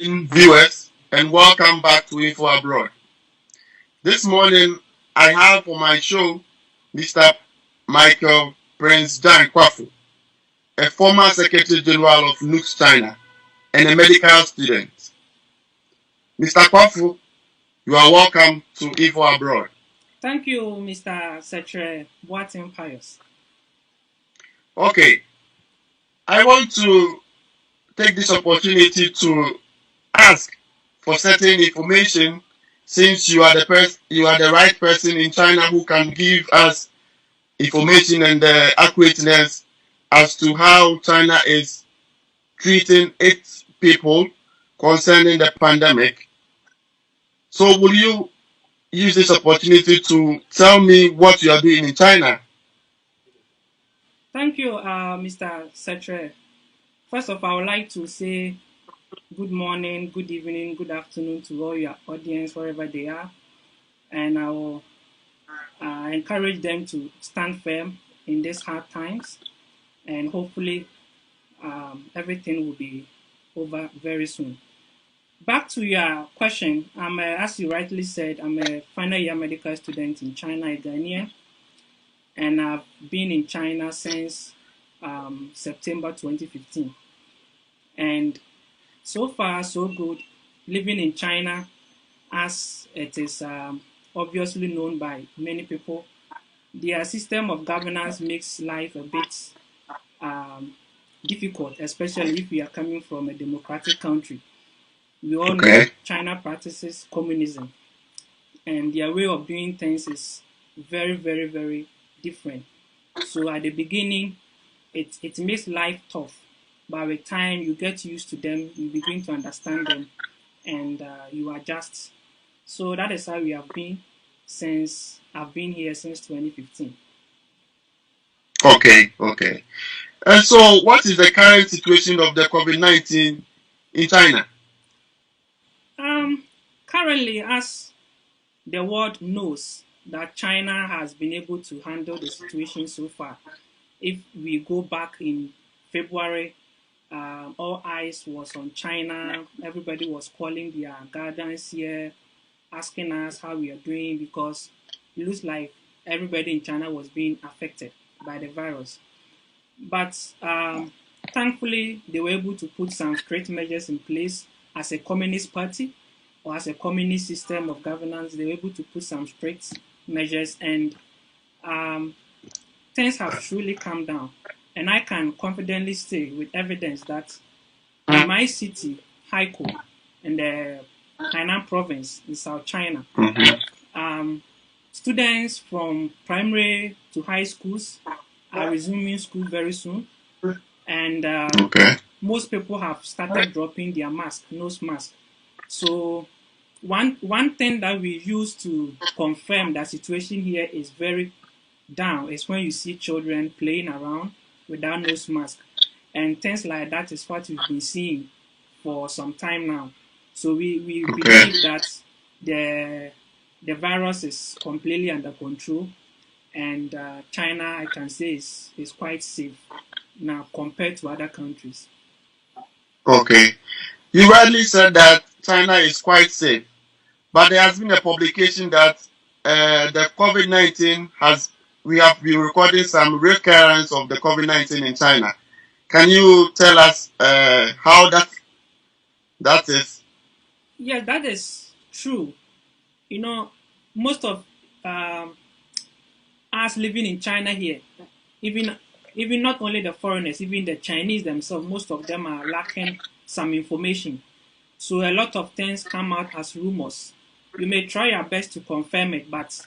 Viewers, and welcome back to Info Abroad. This morning, I have on my show Mr. Michael Prince Dan Kwafo, a former Secretary General of NUCS China and a medical student. Mr. Kwafo, you are welcome to Info Abroad. Thank you, Mr. Secretary Boatin Pius. Okay, I want to take this opportunity to ask for certain information since you are the right person in China who can give us information and the accurateness as to how China is treating its people concerning the pandemic. So, will you use this opportunity to tell me what you are doing in China? Thank you, Mr. Secretary. First of all, I would like to say good morning, good evening, good afternoon to all your audience, wherever they are. And I will encourage them to stand firm in these hard times. And hopefully, everything will be over very soon. Back to your question, as you rightly said, I'm a final year medical student in China, a Ghanaian. And I've been in China since September 2015. And so far, so good. Living in China, as it is obviously known by many people, their system of governance makes life a bit um, difficult, especially if we are coming from a democratic country. We all know Okay. China practices communism, and their way of doing things is very, very, very different. So at the beginning, it makes life tough. But with time, you get used to them, you begin to understand them, and you adjust. So that is how we have been since I've been here since 2015. Okay. And so, what is the current situation of the COVID-19 in China? Um, Currently, as the world knows that China has been able to handle the situation so far. If we go back in February, all eyes was on China. Everybody was calling their guidance here, asking us how we are doing because it looks like everybody in China was being affected by the virus. But thankfully, they were able to put some strict measures in place as a communist party or as a communist system of governance. They were able to put some strict measures, and um, things have truly calmed down. And I can confidently say with evidence that in my city, Haikou, in the Hainan province in South China, Mm-hmm. um, students from primary to high schools are resuming school very soon. And Okay. most people have started dropping their mask, nose mask. So one thing that we use to confirm that situation here is very down is when you see children playing around without nose mask, and things like that is what we've been seeing for some time now. So we Okay. believe that the the virus is completely under control, and China, I can say, is quite safe now compared to other countries. Okay. You rightly said that China is quite safe. But there has been a publication that the COVID-19 we have been recording some recurrence of the COVID-19 in China. Can you tell us how that is? Yeah, that is true. You know, most of um, us living in China here, even even not only the foreigners, even the Chinese themselves, most of them are lacking some information. So a lot of things come out as rumors. You may try your best to confirm it, but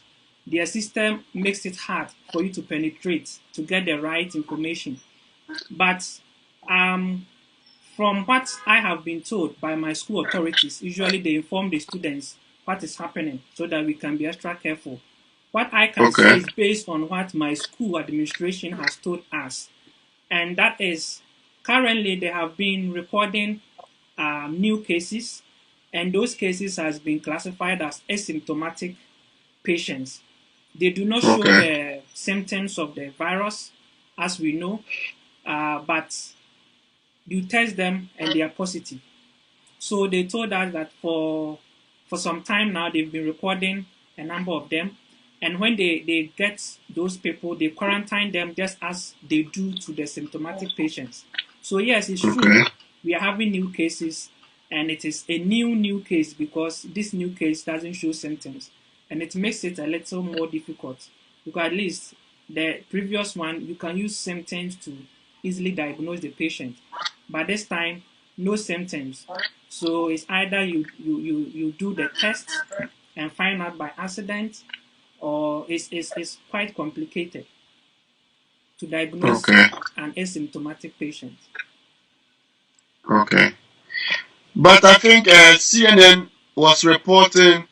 their system makes it hard for you to penetrate to get the right information. But um, from what I have been told by my school authorities, usually they inform the students what is happening so that we can be extra careful. What I can say Okay. is based on what my school administration has told us, and that is currently they have been recording new cases, and those cases has been classified as asymptomatic patients. They do not show Okay. the symptoms of the virus, as we know, but you test them and they are positive. So they told us that for some time now they've been recording a number of them, and when they get those people, they quarantine them just as they do to the symptomatic patients. So yes, it's Okay. true we are having new cases, and it is a new case because this new case doesn't show symptoms, and it makes it a little more difficult because at least the previous one you can use symptoms to easily diagnose the patient, but this time no symptoms. So it's either you do the test and find out by accident, or it's quite complicated to diagnose Okay. an asymptomatic patient. Okay. But I think CNN was reporting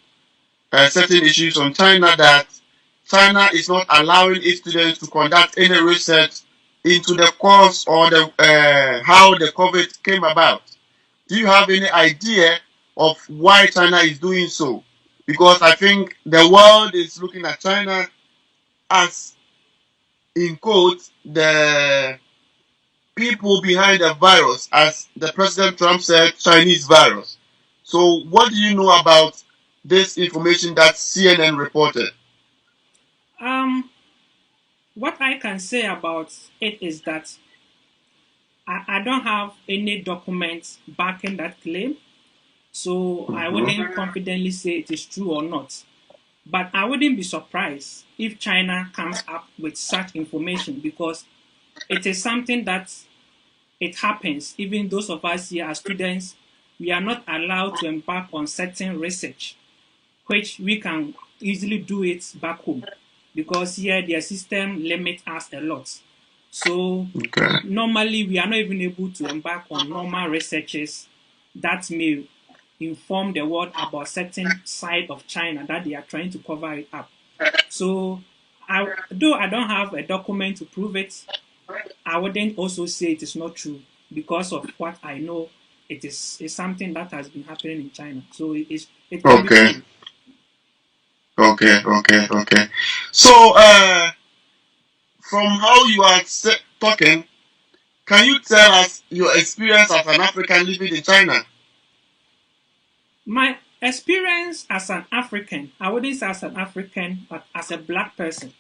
certain issues on China, that China is not allowing its students to conduct any research into the cause or the how the COVID came about. Do you have any idea of why China is doing so? Because I think the world is looking at China as, in quotes, the people behind the virus, as the President Trump said, Chinese virus. So, what do you know about this information that CNN reported? Um, what I can say about it is that I don't have any documents backing that claim, so I Mm-hmm. wouldn't confidently say it is true or not. But I wouldn't be surprised if China comes up with such information because it is something that it happens. Even those of us here as students, we are not allowed to embark on certain research, which we can easily do it back home because here their system limits us a lot. So Okay. normally we are not even able to embark on normal researches that may inform the world about certain side of China that they are trying to cover it up. So though I don't have a document to prove it, I wouldn't also say it is not true because of what I know. It is something that has been happening in China, so it can be Okay. true. Okay. So, from how you are talking, can you tell us your experience as an African living in China? My experience as an African, I wouldn't say as an African, but as a black person,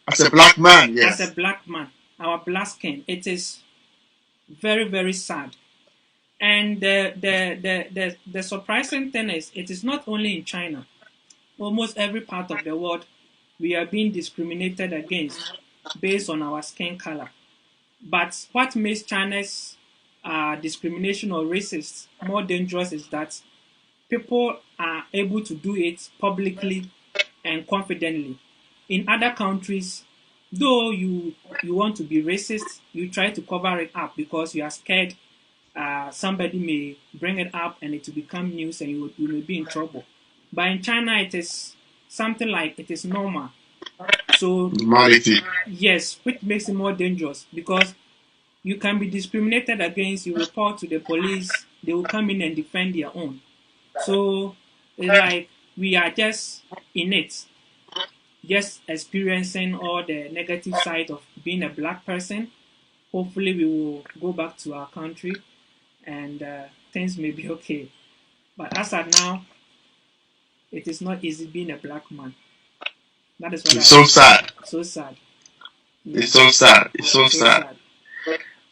As a black man, as a yes. black man, our black skin, it is very sad. And the surprising thing is, it is not only in China. Almost every part of the world, we are being discriminated against based on our skin color. But what makes China's discrimination or racist more dangerous is that people are able to do it publicly and confidently. In other countries, though you want to be racist, you try to cover it up because you are scared somebody may bring it up and it will become news and you may be in trouble. But in China, it is something like it is normal. So Normality. yes, which makes it more dangerous because you can be discriminated against, you report to the police, they will come in and defend their own. So it's like we are just in it, just experiencing all the negative side of being a black person. Hopefully, we will go back to our country and things may be okay. But as of now, it is not easy being a black man. That is what It's I so would say. sad. So sad. Yeah, It's so sad. It's yeah, so so sad. sad.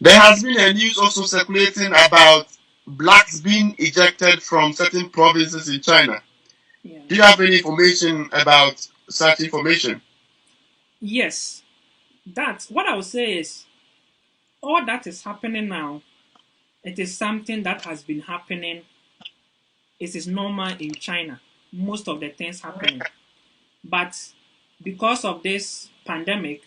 There has been a news also circulating about blacks being ejected from certain provinces in China. Yeah. Do you have any information about such information? Yes, that what I would say is all that is happening now. It is something that has been happening. It is normal in China. Most of the things happening, but because of this pandemic,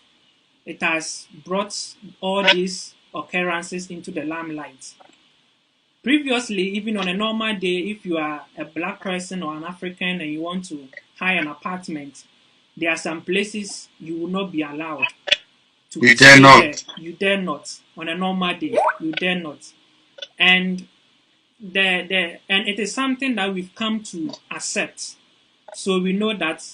it has brought all these occurrences into the limelight. Previously, even on a normal day, if you are a black person or an African and you want to hire an apartment, there are some places you will not be allowed to You dare stay there. not. You dare not. On a normal day, you dare not. And and it is something that we've come to accept. So we know that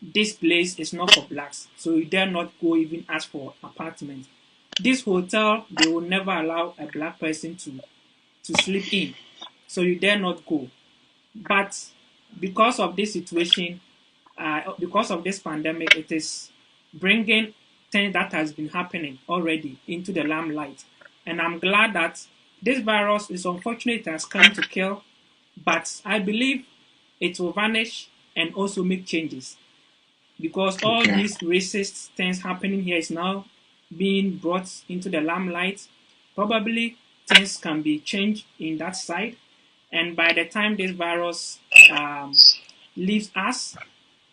this place is not for blacks. So you dare not go even ask for apartment. This hotel, they will never allow a black person to sleep in. so you dare not go. But because of this situation, because of this pandemic, it is bringing things that has been happening already into the limelight. And I'm glad that this virus is unfortunate, it has come to kill, but I believe it will vanish and also make changes, because all Okay. these racist things happening here is now being brought into the limelight. Probably things can be changed in that side, and by the time this virus leaves us,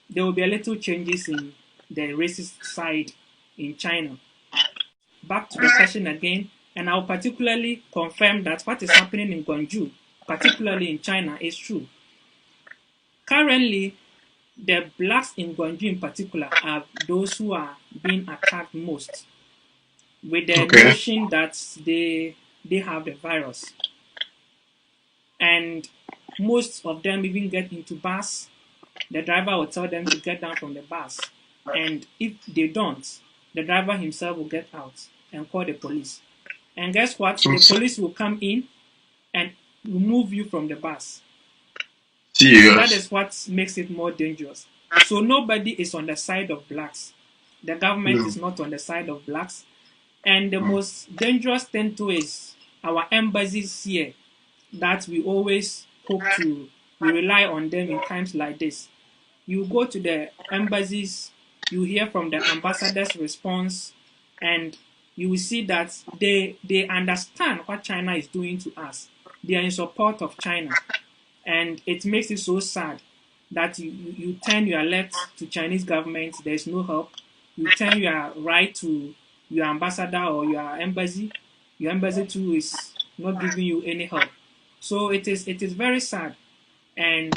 there will be a little changes in the racist side in China. Back to the question again, and I'll particularly confirm that what is happening in Guangzhou, particularly in China, is true. Currently, the blacks in Guangzhou in particular are those who are being attacked most, with the Okay. notion that they have the virus. And most of them even get into bus. The driver will tell them to get down from the bus. And if they don't, the driver himself will get out and call the police. And guess what? The police will come in and remove you from the bus. That Serious. is what makes it more dangerous. So nobody is on the side of blacks. The government is not on the side of blacks. And the most dangerous thing too is our embassies here, that we always hope to, we rely on them in times like this. You go to the embassies, you hear from the ambassador's response, and you will see that they understand what China is doing to us. They are in support of China. And it makes it so sad that you turn your left to Chinese government, there's no help. You turn your right to your ambassador or your embassy too is not giving you any help. So it is very sad. And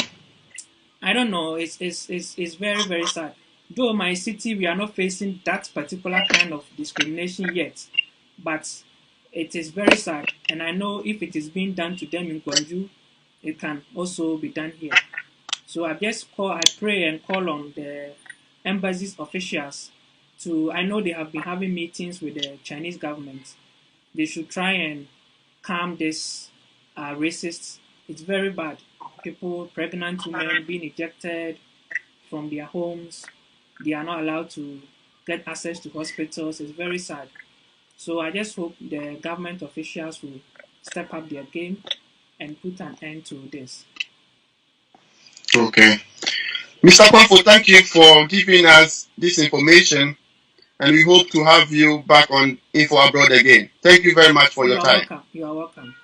I don't know, it's very, very sad. Though my city, we are not facing that particular kind of discrimination yet, but it is very sad. And I know if it is being done to them in Guangzhou, it can also be done here. So I pray and call on the embassy's officials to, I know they have been having meetings with the Chinese government. They should try and calm this racists. It's very bad. People, pregnant women being ejected from their homes. They are not allowed to get access to hospitals. It's very sad. So I just hope the government officials will step up their game and put an end to this. Okay. Mr. Kwafo, thank you for giving us this information, and we hope to have you back on Info Abroad again. Thank you very much for your You are time. welcome. You are welcome.